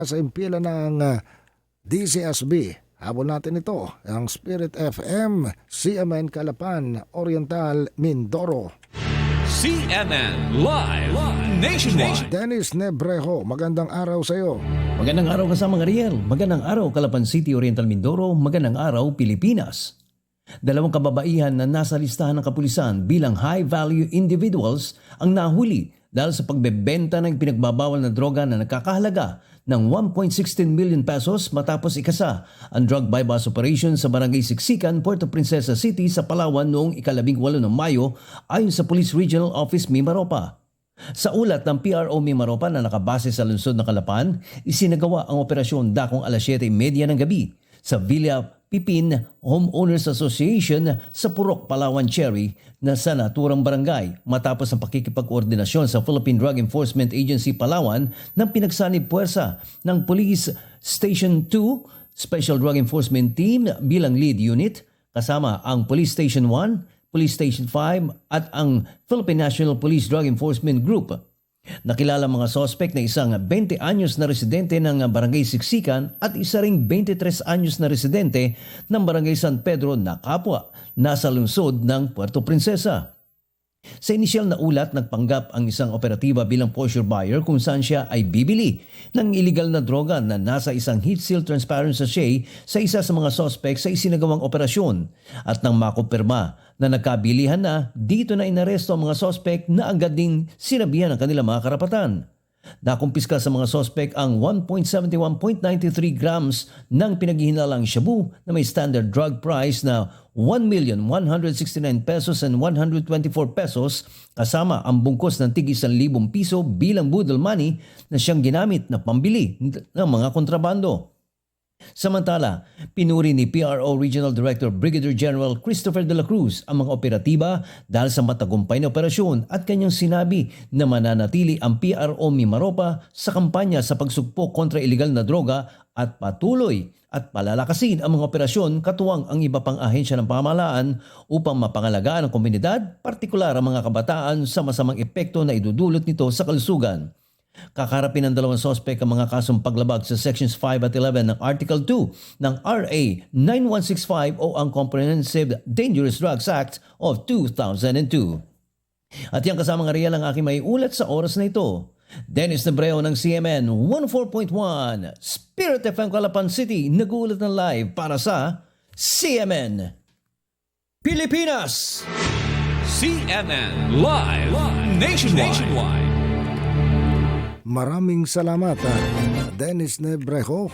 sa impila ng DCSB. Habol natin ito, ang Spirit FM, CMN Calapan, Oriental, Mindoro. CNN Live Nationwide. Dennis Nebrejo, magandang araw sa iyo. Magandang araw kasama Ariel. Magandang araw Calapan City, Oriental Mindoro. Magandang araw Pilipinas. Dalawang kababaihan na nasa listahan ng kapulisan bilang high-value individuals ang nahuli dahil sa pagbebenta ng pinagbabawal na droga na nakakahalaga ng 1.16 million pesos matapos ikasa ang drug bypass operation sa Barangay Siksikan, Puerto Princesa City sa Palawan noong ika-18 ng Mayo ayon sa Police Regional Office Mimaropa. Sa ulat ng PRO Mimaropa na nakabase sa lungsod ng Calapan, isinagawa ang operasyon dakong alas 7:30 ng gabi sa Villa Pipin Homeowners Association sa Purok, Palawan Cherry na sa naturang barangay matapos ang pakikipag-koordinasyon sa Philippine Drug Enforcement Agency Palawan ng pinagsanib puwersa ng Police Station 2 Special Drug Enforcement Team bilang lead unit kasama ang Police Station 1, Police Station 5 at ang Philippine National Police Drug Enforcement Group. Nakilala mga sospek na isang 20 anyos na residente ng Barangay Siksikan at isa ring 23 anyos na residente ng Barangay San Pedro na kapwa nasa lungsod ng Puerto Princesa. Sa inisyal na ulat, nagpanggap ang isang operatiba bilang posture buyer kung saan siya ay bibili ng iligal na droga na nasa isang heat seal transparent sachet sa isa sa mga sospek sa isinagawang operasyon. At nang makumpirma na nagkabilihan na, dito na inaresto ang mga sospek na agad ding sinabihan ang kanilang mga karapatan. Nakumpiska sa mga sospek ang 1.71.93 grams ng pinaghihinalang shabu na may standard drug price na 1,169 pesos and 124 pesos kasama ang bungkos ng tig 1,000 piso bilang budol money na siyang ginamit na pambili ng mga kontrabando. Samantala, pinuri ni PRO Regional Director Brigadier General Christopher de la Cruz ang mga operatiba dahil sa matagumpay na operasyon at kanyang sinabi na mananatili ang PRO Mimaropa sa kampanya sa pagsugpo kontra iligal na droga at patuloy at palalakasin ang mga operasyon katuwang ang iba pang ahensya ng pamahalaan upang mapangalagaan ang komunidad, partikular ang mga kabataan sa masamang epekto na idudulot nito sa kalusugan. Kakarapin ng dalawang sospek ang mga kasong paglabag sa Sections 5 at 11 ng Article 2 ng RA 9165 o ang Comprehensive Dangerous Drugs Act of 2002. At yan kasama nga Ariel ang aking may ulat sa oras na ito. Dennis Nebrejo ng CMN 104.1 Spirit FM Calapan City nag-uulat ng live para sa CMN Pilipinas. CNN Live Nationwide. Maraming salamat, Dennis Nebrejo.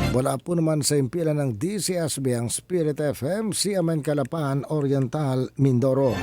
Wala po naman sa impila ng DCSB ang Spirit FM, CMN Calapan, Oriental, Mindoro.